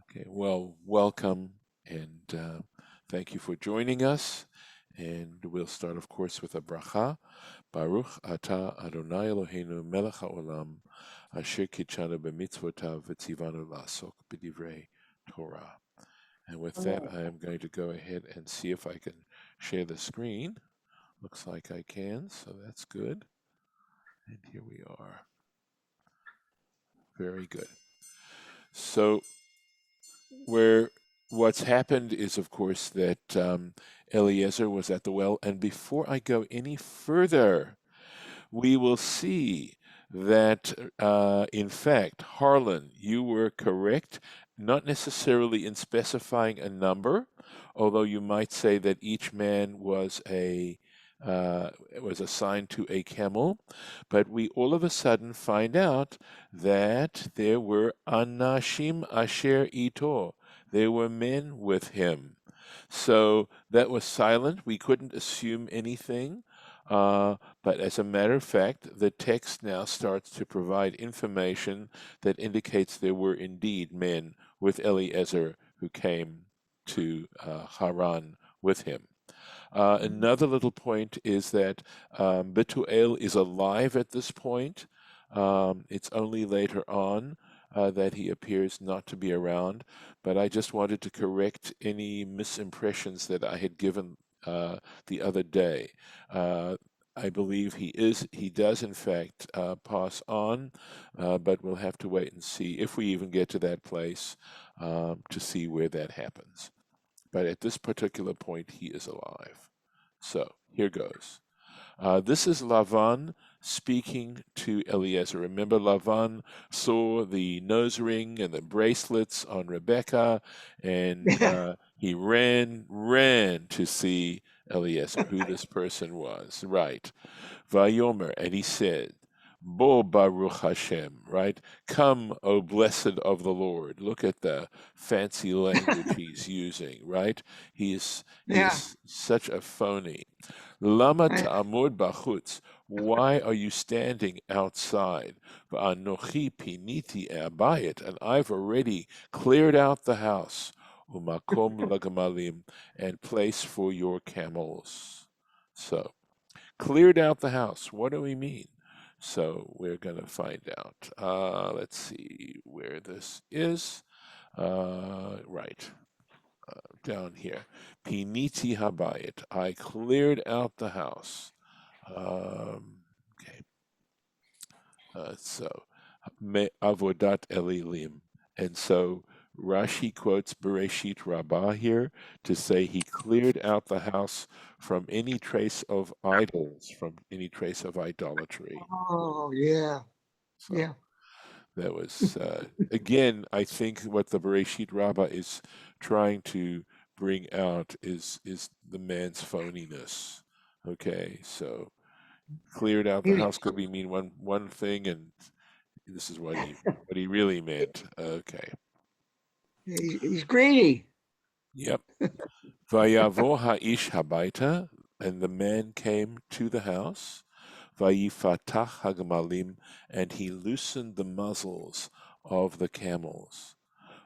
Okay, well, welcome and thank you for joining us. And we'll start, of course, with a bracha. Baruch atah Adonai Eloheinu melech haolam asher kitshanu b'mitzvotav v'tzivanu la'asok b'divrei Torah. And with that, Amen. I am going to go ahead and see if I can share the screen. Looks like I can, so that's good. And here we are. Very good. So what's happened is, of course, that Eliezer was at the well. And before I go any further, we will see that, in fact, Harlan, you were correct, not necessarily in specifying a number, although you might say that each man uh, was assigned to a camel, but we all of a sudden find out that there were anashim asher ito. There were men with him. So that was silent. We couldn't assume anything. But as a matter of fact, the text now starts to provide information that indicates there were indeed men with Eliezer who came to Haran with him. Another little point is that Betuel is alive at this point. It's only later on that he appears not to be around, but I just wanted to correct any misimpressions that I had given the other day. Uh, I believe he does in fact pass on, but we'll have to wait and see if we even get to that place to see where that happens. But at this particular point, he is alive. So here goes. This is Lavan speaking to Eliezer. Remember, Lavan saw the nose ring and the bracelets on Rebecca, and he ran to see Eliezer, who this person was. Right. Vayomer, and he said, Bo Baruch Hashem, right? Come, O blessed of the Lord. Look at the fancy language he's using, right? He Yeah. is such a phony. Lama Right. ta'amud bachutz. Why are you standing outside? Va'anochi piniti abayit, and I've already cleared out the house. Umakom lagamalim, and place for your camels. So, cleared out the house. What do we mean? So we're going to find out. Let's see where this is. Right, down here. Piniti habayit. I cleared out the house. Okay, so me avodat elilim. And so Rashi quotes Bereshit Rabbah here to say he cleared out the house from any trace of idols, from any trace of idolatry. Oh, yeah. So Yeah. that was, again, I think what the Bereshit Rabbah is trying to bring out is the man's phoniness. Okay, so cleared out He the was, house could be mean one thing, and this is what he really meant. Okay. he's greedy. Yep. Vayavo ha'ish habaita, and the man came to the house. Vayifatach hagamalim, and he loosened the muzzles of the camels.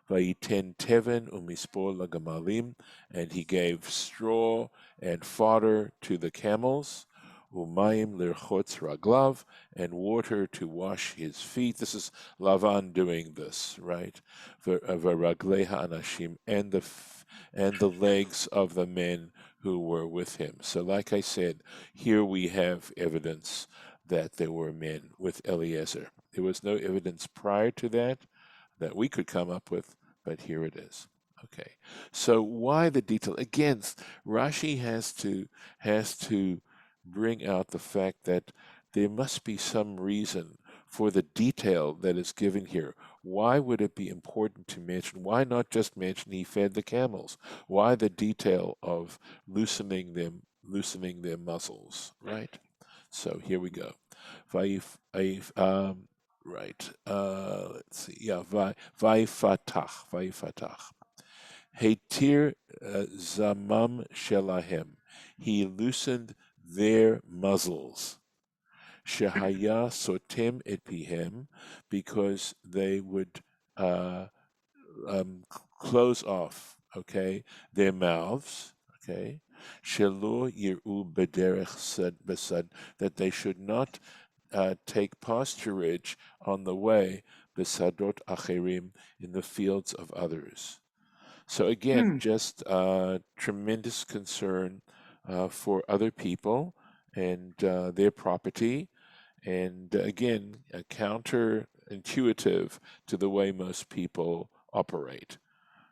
Vayiten teven umispor lagamalim, and he gave straw and fodder to the camels. Umayim lirchotz raglav, and water to wash his feet. This is Lavan doing this, right? Varagleha anashim, and the legs of the men who were with him. So, like I said, here we have evidence that there were men with Eliezer. There was no evidence prior to that we could come up with, but here it is. Okay, so why the detail? Again, Rashi has to bring out the fact that there must be some reason for the detail that is given here. Why would it be important to mention? Why not just mention he fed the camels? Why the detail of loosening their muscles, right? So here we go. Right. Let's see. Yeah. Vaifatach. Hetir zamam shelahem. He loosened their muzzles. Shehaya sotem et pihem, because they would uh, close off, okay, their mouths, okay, shelo yiru bederech besad, that they should not take pasturage on the way, besadot acherim, in the fields of others. So again, Hmm. just tremendous concern for other people and their property, and again, counterintuitive to the way most people operate.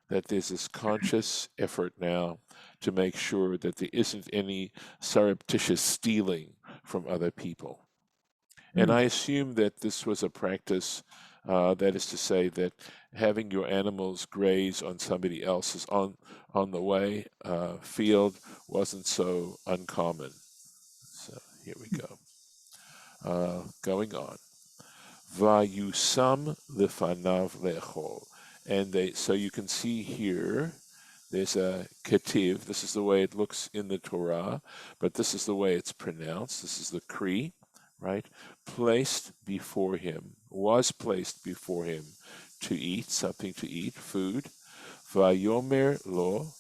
That there's this conscious effort now to make sure that there isn't any surreptitious stealing from other people. And Hmm. I assume that this was a practice, that is to say, that having your animals graze on somebody else's on the way field wasn't so uncommon. So here we go. Going on. Vayusam lifanav lechol. And so you can see here, there's a ketiv. This is the way it looks in the Torah, but this is the way it's pronounced. This is the Kri, right? Placed before him, was placed before him to eat, something to eat, food. Vayomer lo,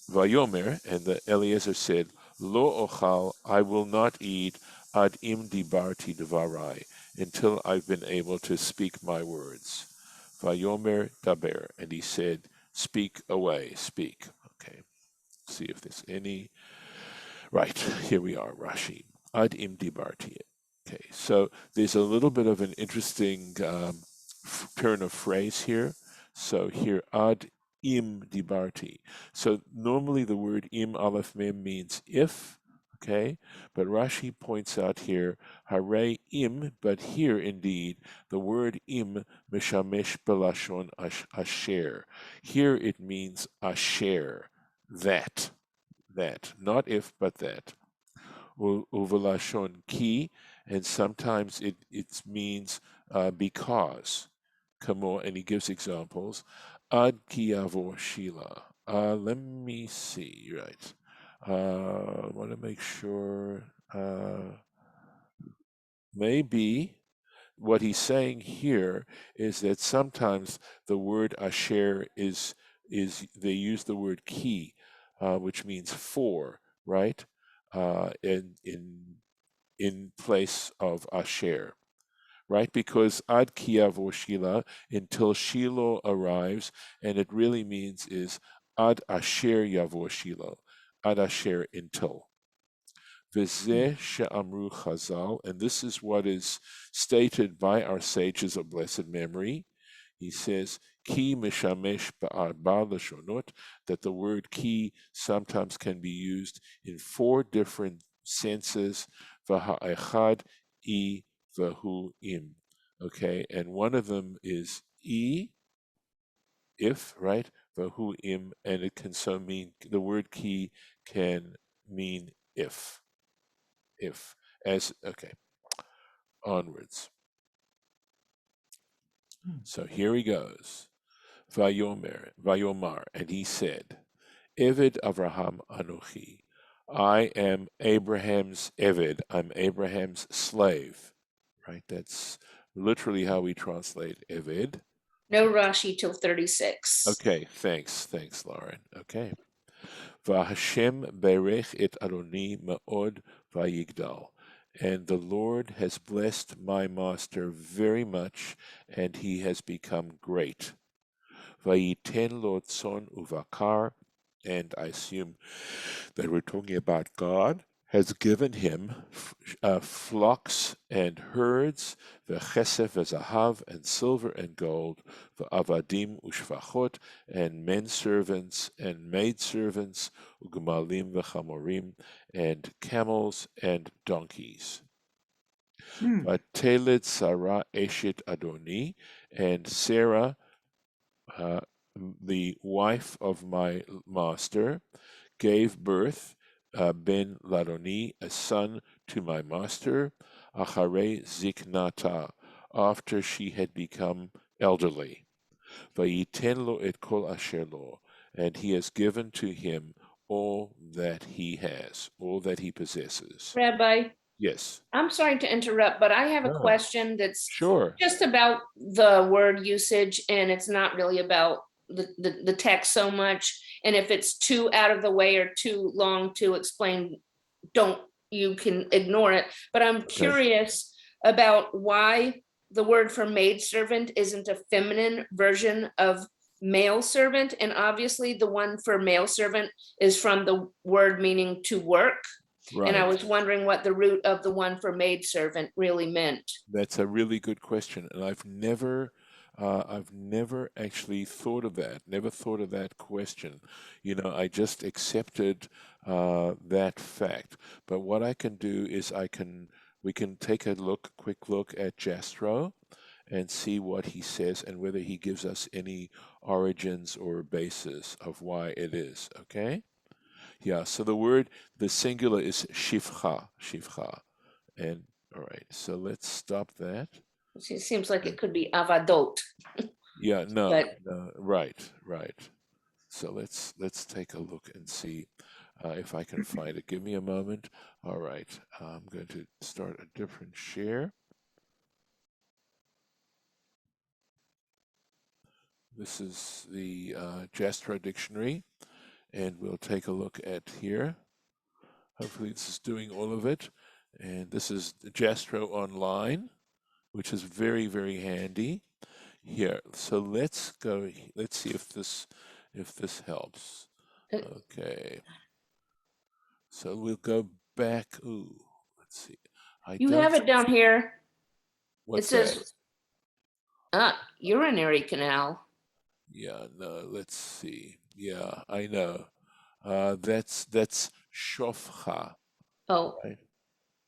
Vayomer, and the Eliezer said, Lo ochal, I will not eat ad im dibarti devarai, until I've been able to speak my words. Vayomer daber, and he said, speak away, speak. Okay, see if there's any. Right, here we are, Rashi. Ad im dibarti. Okay, so there's a little bit of an interesting turn of phrase here. So here, ad im dibarti. So normally the word im aleph mem means if, okay? But Rashi points out here, hare im, but here indeed, the word im mishamesh belashon asher. Here it means asher, that, not if, but that. Uvelashon ki, and sometimes it means because. Kamo, and he gives examples. Ad ki yavo shila. Let me see, right. I want to make sure. Maybe what he's saying here is that sometimes the word asher is they use the word ki, which means for, right? In place of asher, right? Because ad ki yavo shila, until Shiloh arrives, and it really means is ad asher yavo Shiloh, ad asher, until. Hmm. V'zeh she'amru Chazal, and this is what is stated by our sages of blessed memory. He says, ki mishamesh ba'arba lashonot, that the word ki sometimes can be used in 4 different senses. V'ha'echad I v'hu im. Okay, and one of them is I, if, right? V'hu im, and it can so mean, the word ki can mean if, as, okay, onwards. Hmm. So here he goes. Vayomar, and he said, Eved Avraham Anochi, I am Abraham's Eved, I'm Abraham's slave, right? That's literally how we translate Eved. No Rashi till 36. Okay, thanks, Lauren. Okay. Vahashem berech et Adoni ma'od vayigdal. And the Lord has blessed my master very much, and he has become great. Vayiten lo tzon uvakar, and I assume that we're talking about God, has given him flocks and herds, v'chesef v'zahav, and silver and gold, v'avadim ushvachot, and men servants and maid servants, u'gmalim v'chamorim, and camels and donkeys. Hmm. Vateled Sarah eshet Adoni, and Sarah, uh, the wife of my master, gave birth, ben Ladoni, a son to my master, achare ziknata, after she had become elderly. Vayiten lo et kol asher lo, and he has given to him all that he has, all that he possesses. Rabbi, Yes. I'm sorry to interrupt, but I have a No. question that's Sure. just about the word usage, and it's not really about the text so much. And if it's too out of the way or too long to explain, you can ignore it. But I'm curious about why the word for maidservant isn't a feminine version of male servant. And obviously the one for male servant is from the word meaning to work. And I Right. was wondering what the root of the one for maidservant really meant. That's a really good question, and I've never actually thought of that. Never thought of that question. You know, I just accepted that fact. But what I can do is we can take a quick look at Jastrow and see what he says and whether he gives us any origins or basis of why it is. Okay? Yeah. So the singular is shifcha, and all right. So let's stop that. It seems like it could be avadot. Yeah, no, But no, right. So let's take a look and see if I can find it. Give me a moment. All right, I'm going to start a different share. This is the Jastrow dictionary, and we'll take a look at here. Hopefully this is doing all of it. And this is Jastrow Online, which is very, very handy. Here, so let's see if this helps. Okay, so we'll go back. Ooh, let's see. you have it down here. What's It says urinary canal. Yeah, no, let's see. Yeah, I know. That's shofcha. Oh, Right?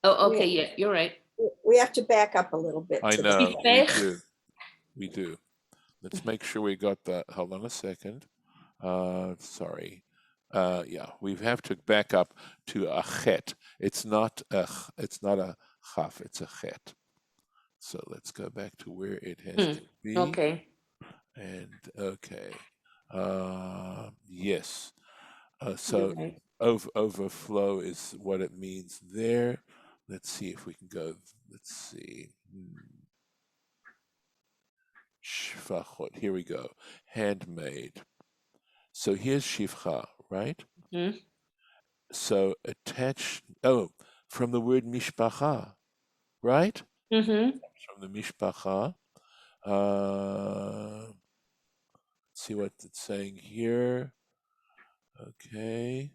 oh, okay, yeah, you're right. We have to back up a little bit. I to know, Shifech. we do. Let's make sure we got that. Hold on a second. Sorry. Yeah, we have to back up to a chet. It's not a chaf, it's a chet. So let's go back to where it has to be. Okay. And okay. Yes. So You're right. overflow is what it means there. Let's see if we can go. Let's see. Shfachot. Here we go. Handmade. So here's shifcha, right? Mhm. So attach. Oh, from the word mishpacha, right? Mm-hmm. From the mishpacha. See what it's saying here. Okay.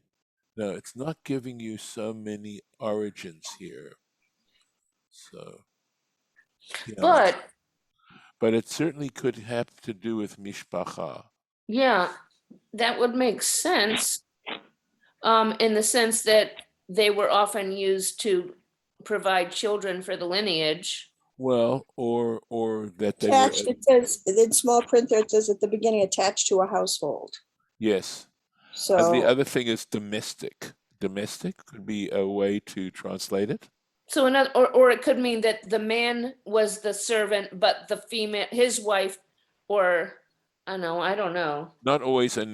No, it's not giving you so many origins here. So, yeah. But it certainly could have to do with mishpacha. Yeah, that would make sense. In the sense that they were often used to provide children for the lineage. Well, or that they were. Attached, it says, in small print there, it says at the beginning, attached to a household. Yes. So And the other thing is domestic. Domestic could be a way to translate it. So another, or it could mean that the man was the servant, but the female, his wife, or I don't know. Not always not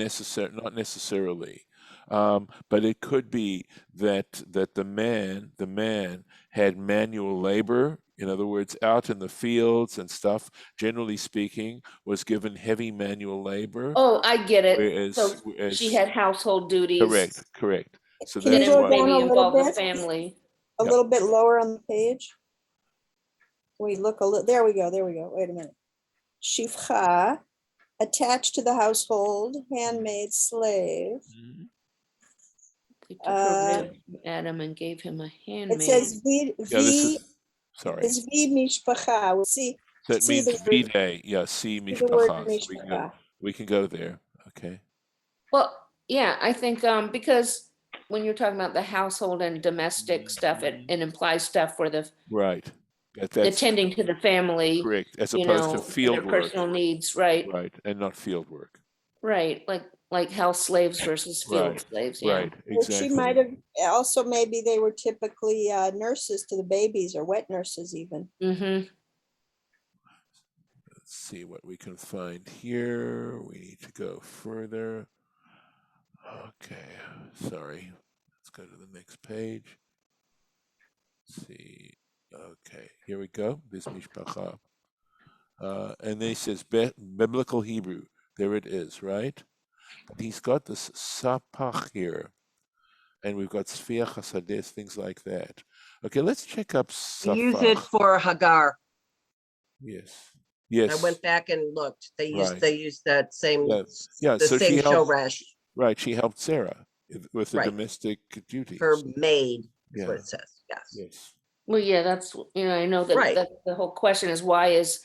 necessarily, but it could be that the man had manual labor. In other words, out in the fields and stuff. Generally speaking, was given heavy manual labor. Oh, I get it. Whereas, So she had household duties. correct. So can you that's go why. down Maybe a little involve the bit? family. A little bit lower on the page. We look a little, there we go. Wait a minute. Shifcha, attached to the household, handmaid, slave. Mhm. We took a rib from Adam and gave him a It handmaid. says V, Yeah, this is sorry. is V mishpacha. We'll see. That see means the word- vide. Yeah, see the word mishpacha. So mishpacha. we can go there. Okay. Well, yeah, I think because when you're talking about the household and domestic stuff, it implies stuff for the Right. That's attending to the family, correct. As you opposed to know, for field their work. personal needs, right? Right, and not field work. Right, like house slaves versus field Right, slaves, yeah. right, Well, she exactly. might have, also maybe they were typically nurses to the babies or wet nurses even. Mm-hmm. Let's see what we can find here. We need to go further. Okay, sorry. Let's go to the next page. Let's see. Okay, here we go. This mishpacha. And then it says biblical Hebrew, There it is, right? But he's got this sapach here, and we've got sfia chasades, things like that. Okay, let's check up Use it sapach. for Hagar. Yes. I Yes. went back and looked. Right. They used that same Yeah. Yeah. the So same she show helped. rash Right. She helped Sarah with the Right. domestic duties. for maid, is Yeah. what it says. Yes. Yes. Well, yeah, that's, I know that, Right. that the whole question is why is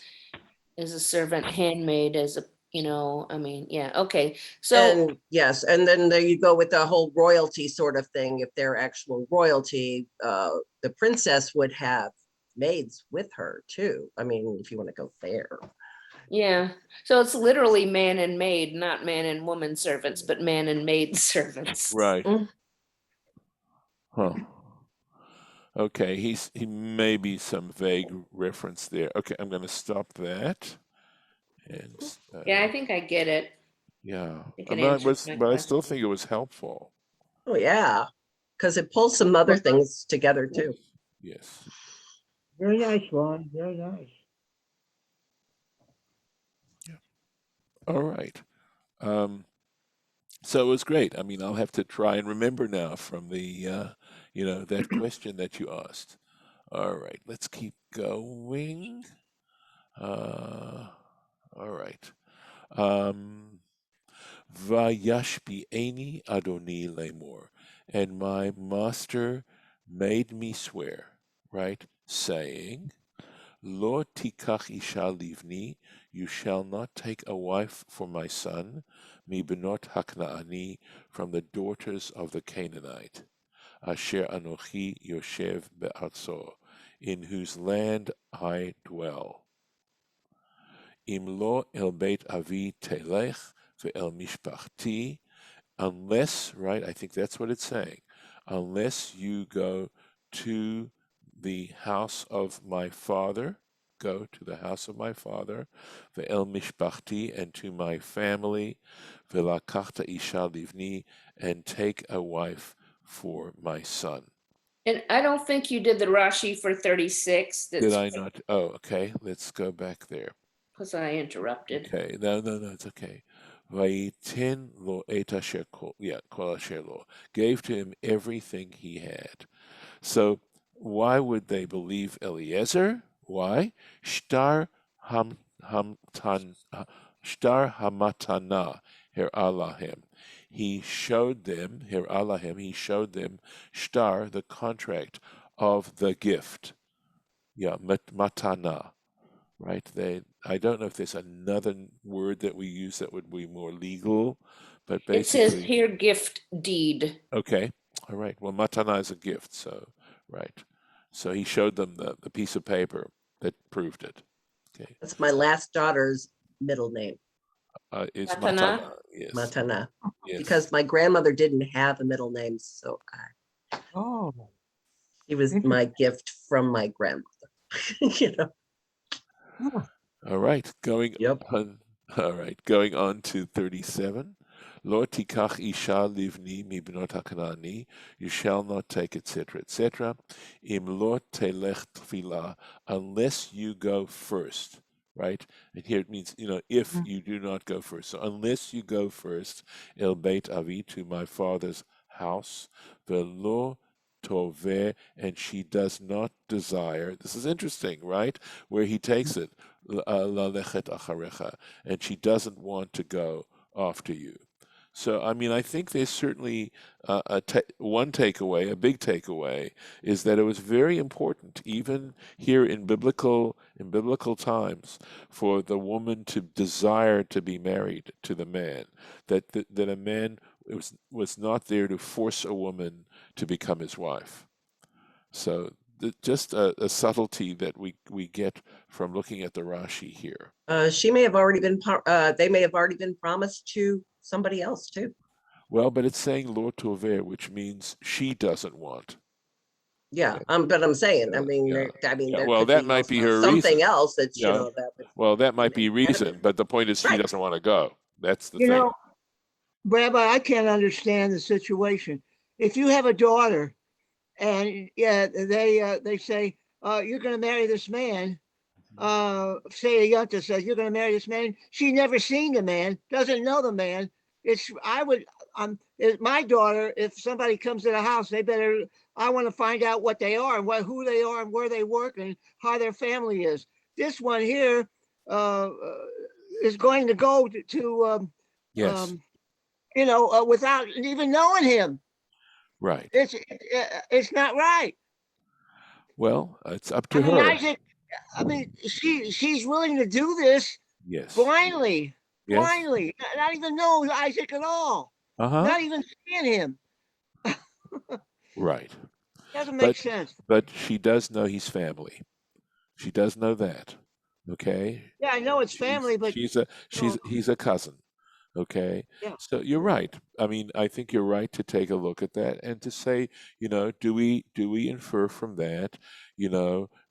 a servant handmaid as a, I mean, yeah, okay. So, And yes, and then there you go with the whole royalty sort of thing. If they're actual royalty, the princess would have maids with her too. I mean, if you want to go there. yeah, so it's literally man and maid, not man and woman servants, but man and maid servants. Right. Mm. Huh. Okay, he may be some vague reference there. Okay, I'm going to stop that. And Yeah, I think I get it. yeah, It I'm not, answers my but I question. still think it was helpful. Oh, yeah, because it pulls some other things together too. Yes. Very nice, Ron. Very nice. All right. So it was great. I mean, I'll have to try and remember now from the, that question that you asked. All right, let's keep going. All right. Vayashbi'eni Adoni lemor, and my master made me swear, right, saying, Lo tikach isha livni, you shall not take a wife for my son, mi benot haknaani, from the daughters of the Canaanite, asher anochi yoshev be'arzo, in whose land I dwell. Im lo el beit avi telech ve'el mishpachti, unless, right, I think that's what it's saying, unless you go to the house of my father, go to the house of my father, ve'el mishpachti, and to my family, ve'lakachta isha livni, and take a wife for my son. And I don't think you did the Rashi for 36. Did I not? Oh, okay, let's go back there. Because I interrupted. Okay, no, it's okay. Vayiten lo et asher kol asher lo, gave to him everything he had. So why would they believe Eliezer? Why? Shtar hamatana her alahem. He showed them her alahem. He showed them shtar, the contract of the gift. Yeah, matana. Right? I don't know if there's another word that we use that would be more legal, but It says basically, here gift deed. okay, all right. Well, matana is a gift, so right. So he showed them the piece of paper that proved it. Okay, That's my last daughter's middle name, it's Matana? matana. Yes, Matana, yes. because my grandmother didn't have a middle name, so Oh, she was my gift from my grandmother. You know. All right, going Yep. on. All right, going on to 37. Lo tikach isha livni mi bnot hakanani, you shall not take, etc., etc. Im lo telech tefillah, unless you go first, right? And here it means, if you do not go first. So unless you go first, el beit avi, to my father's house, velo toveh, and she does not desire. This is interesting, right? Where he takes it, lalechet acharecha, and she doesn't want to go after you. So, I mean, I think there's certainly one takeaway, a big takeaway, is that it was very important, even here in biblical times, for the woman to desire to be married to the man. That a man was not there to force a woman to become his wife. So, just a subtlety that we get from looking at the Rashi here. She may have already been. They may have already been promised to somebody else too. Well, but it's saying lo toveh, which means she doesn't want. Yeah, but I'm saying, I mean, Yeah. there Well, could that be might be also her something reason. else that Yeah. that would. Well, that might be reason, but the point is she Right. doesn't want to go. That's the you thing. know, Rabbi, I can't understand the situation. If you have a daughter and they say, you're going to marry this man, say a yunta says, you're going to marry this man. She never seen the man, doesn't know the man. My daughter, if somebody comes to the house, I want to find out what they are and who they are and where they work and how their family is. This one here is going to go to Yes, without even knowing him. right. It's not right. Well, it's up I to mean, her. Isaac, she's willing to do this Yes, blindly, yes. not even know Isaac at all, Uh-huh. not even seeing him. Right. Doesn't make But sense. but she does know he's family. She does know that. Okay? Yeah, I know it's She's family, but she's a you know, he's a cousin. Okay? yeah. So you're right. I mean, I think you're right to take a look at that and to say, do we infer from that,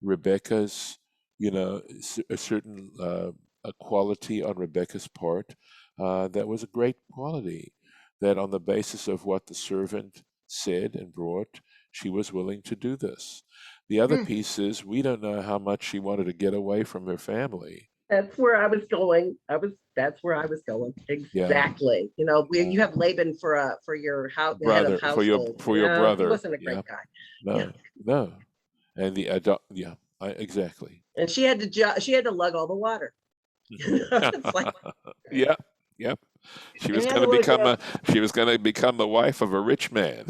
Rebecca's, a certain a quality on Rebecca's part that was a great quality, that on the basis of what the servant said and brought, she was willing to do this. The other Hmm. piece is we don't know how much she wanted to get away from her family. That's where I was going. That's where I was going. Yeah. Exactly. You have Laban for your house, head of Brother, for your household. for your No, he brother. wasn't a Yeah. great guy. Yeah. No. And the yeah, exactly. And she had to lug all the water. It's like, Yeah, yep. She was In going to other words, become the wife of a rich man.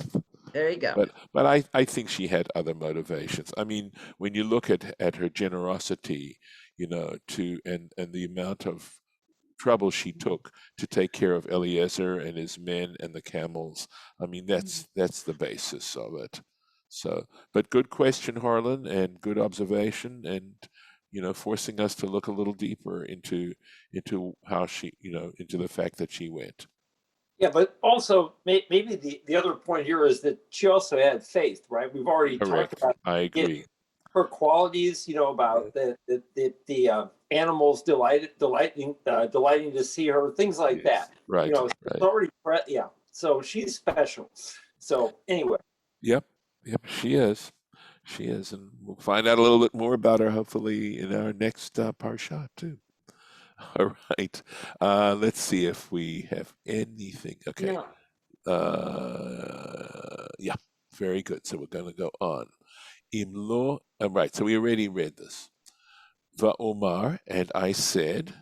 there you go. But I think she had other motivations. I mean, when you look at her generosity, and the amount of trouble she took to take care of Eliezer and his men and the camels. I mean, that's the basis of it. So, but good question, Harlan, and good observation, and forcing us to look a little deeper into how she, into the fact that she went. Yeah, but also maybe the other point here is that she also had faith, right? We've already Correct. talked about I agree. her qualities, about the animals delighting to see her, things like Yes. that. Right. It's already yeah. So she's special. So anyway. Yep. She is. She is, and we'll find out a little bit more about her hopefully in our next parsha too. All right. Let's see if we have anything. Okay. No. Yeah. Very good. So we're going to go on. Imlo. Right. So we already read this. Va'omar, and I said,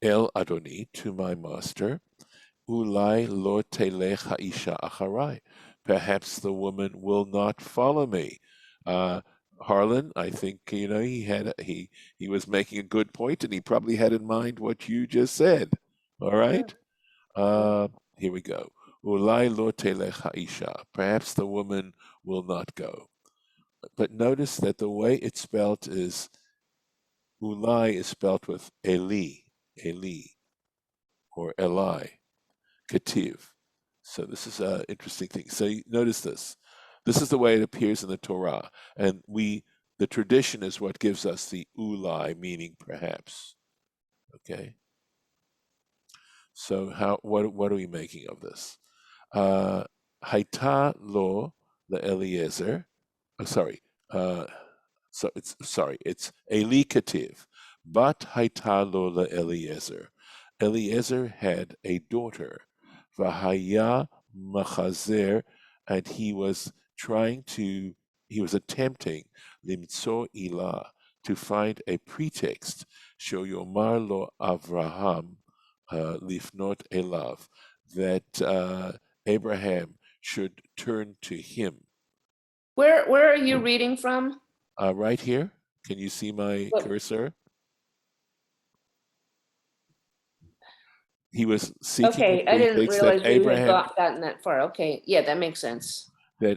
El Adoni, to my master, Ulai lo telech ha'isha acharai. Perhaps the woman will not follow me. Harlan, I think he was making a good point, and he probably had in mind what you just said. All right, here we go. Ulai lo telech ha'isha. Perhaps the woman will not go. But notice that the way it's spelled is Ulai is spelled with Eli, or Eli. Kativ. So this is an interesting thing. So notice this. This is the way it appears in the Torah, and the tradition is what gives us the ulai, meaning perhaps. Okay. So what are we making of this? Haita lo the Eliezer. Sorry. It's Eli Kativ, but Haita lo le Eliezer. Eliezer had a daughter, Vahaya Machazer, and he was attempting limtso ilah, to find a pretext, shoyomar lo Avraham lifnot elav, that Abraham should turn to him. Where are you reading from? Right here, can you see my What- cursor? He was seeking Okay, a I didn't pretext realize that you had gotten that far. Okay, yeah, that makes sense.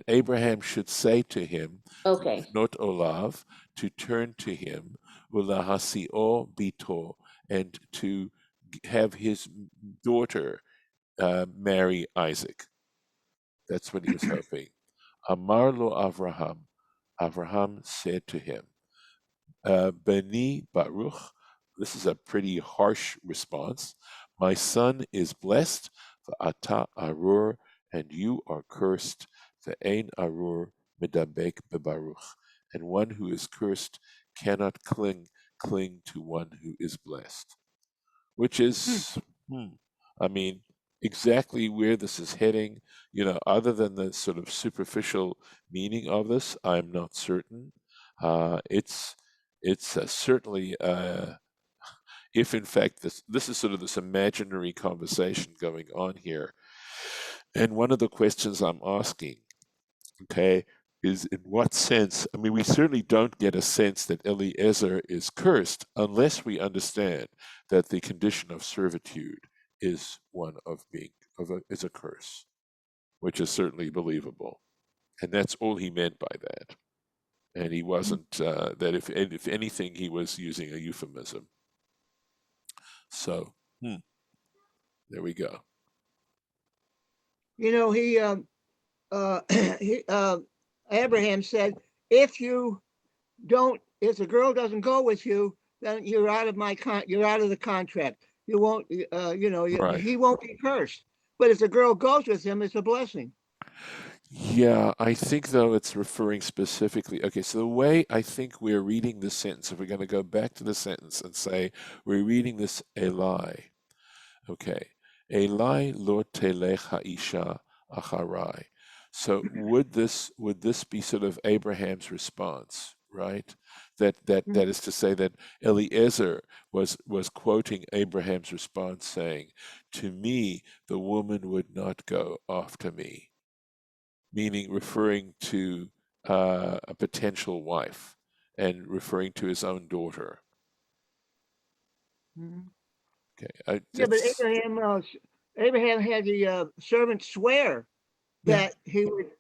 Abraham should say to him, Okay, not Olav, to turn to him, ulahasio bito, and to have his daughter marry Isaac. That's what he was hoping. Amar lo Avraham. Avraham said to him, Beni Baruch. This is a pretty harsh response. My son is blessed, v'ata arur, and you are cursed, ve'ein arur medabek bebaruch, and one who is cursed cannot cling to one who is blessed. Which is, I mean, exactly where this is heading, other than the sort of superficial meaning of this, I'm not certain. It's certainly, if in fact this is sort of this imaginary conversation going on here. And one of the questions I'm asking, okay, is in what sense? I mean, we certainly don't get a sense that Eliezer is cursed unless we understand that the condition of servitude is one of being is a curse, which is certainly believable, and that's all he meant by that. And he wasn't that if anything, he was using a euphemism. So there we go. You know, Abraham said, if the girl doesn't go with you, then you're out of the contract. You won't, Right. he won't be cursed. But if the girl goes with him, it's a blessing. Yeah, I think though it's referring specifically. Okay, so the way I think we're reading this sentence, if we're going to go back to the sentence and say we're reading this Eli, okay, Eli lo telech ha'isha acharai. So would this be sort of Abraham's response, right? That is to say that Eliezer was quoting Abraham's response, saying, "To me, the woman would not go after me," meaning referring to a potential wife and referring to his own daughter. Okay, Yeah, but that's Abraham had the servant swear that he would,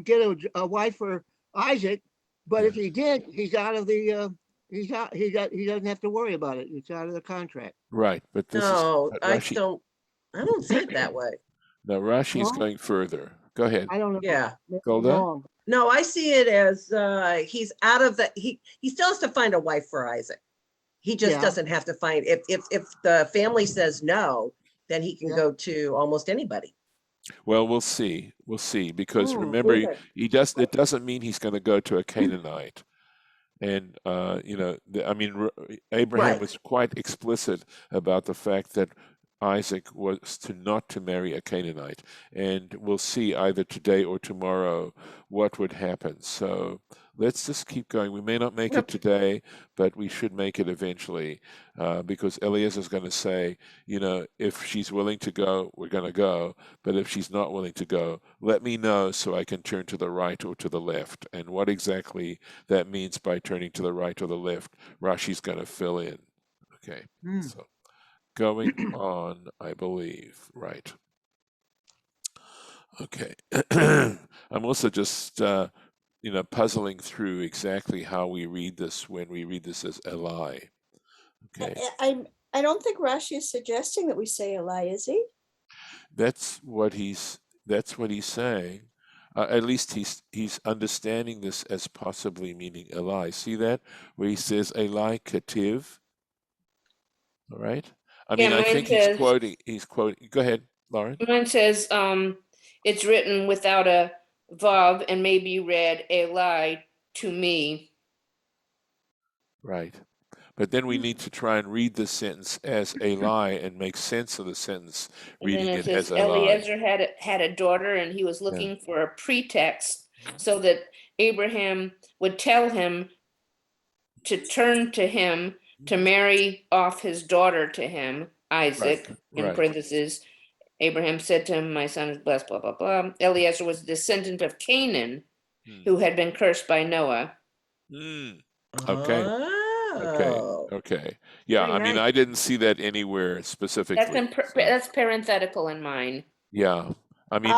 get a wife for Isaac. But if he did, he's out of the. He doesn't have to worry about it. It's out of the contract. right. But this is No, I Rashi. don't see it that way. No, Rashi is Well, going further. Go ahead, I don't know. Yeah. Maybe I'm Golda. wrong. No, I see it as he's out of the he still has to find a wife for Isaac. He just Yeah. doesn't have to find if the family says no, then he can Yeah. go to almost anybody. Well, we'll see. We'll see. Because Oh, remember, Okay. it doesn't mean he's going to go to a Canaanite. And Abraham Right. was quite explicit about the fact that Isaac was not to marry a Canaanite, and we'll see either today or tomorrow what would happen. So let's just keep going. We may not make it Yep. today, but we should make it eventually, because Eliezer is going to say, if she's willing to go, we're going to go. But if she's not willing to go, let me know so I can turn to the right or to the left. And what exactly that means by turning to the right or the left, Rashi's going to fill in. Okay, so going on, I believe, right. Okay. I'm also just, puzzling through exactly how we read this when we read this as Eli. Okay. I don't think Rashi is suggesting that we say Eli, is he? That's what he's saying. At least he's understanding this as possibly meaning Eli. See that where he says Eli Kativ. All right. I mean, I think he's quoting. Go ahead, Lauren. Mine says it's written without a vav and may be read Eli to me. Right. But then we need to try and read the sentence as Eli and make sense of the sentence, And then reading it it says as Eli. Eliezer had a daughter, and he was looking for a pretext so that Abraham would tell him to turn to him to marry off his daughter to him, Isaac, in Right. parentheses. Abraham said to him, "My son is blessed," blah, blah, blah. Eliezer was a descendant of Canaan, who had been cursed by Noah. Okay. Oh. Okay. Yeah, Very I mean, nice. I didn't see that anywhere specifically. That's parenthetical in mine. Yeah. I mean,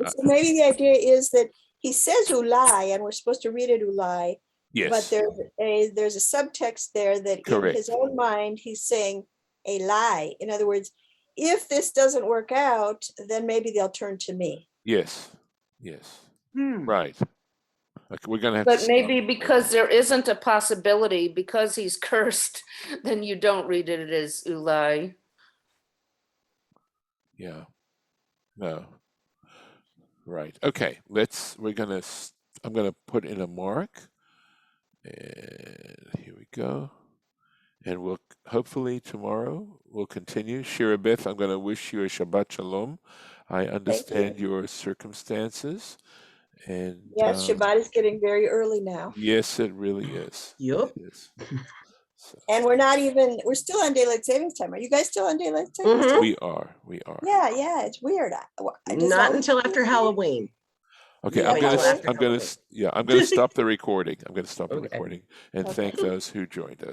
So maybe the idea is that he says Ulai, and we're supposed to read it Ulai, but yes, there's a subtext there that in correct. his own mind he's saying a lie. In other words, if this doesn't work out, then maybe they'll turn to me. Yes. Right. Okay, we're gonna have But to maybe stop. because there isn't a possibility, because he's cursed, then you don't read it as Ulai. Yeah. No. Right. Okay. I'm gonna put in a mark And here we go. And we'll hopefully tomorrow we'll continue. Shira Beth, I'm going to wish you a Shabbat Shalom. I understand your circumstances. And Yes, Shabbat is getting very early now. yes, it really is. Yup. It is. So, And we're still on daylight savings time. Are you guys still on daylight savings Mhm. time? we are. Yeah, it's weird. I just Not always until feel after weird. Halloween. Okay, Yeah, I'm gonna, until after I'm gonna, Halloween. yeah, I'm gonna stop the recording. I'm gonna stop the Okay. recording and Okay. thank those who joined us.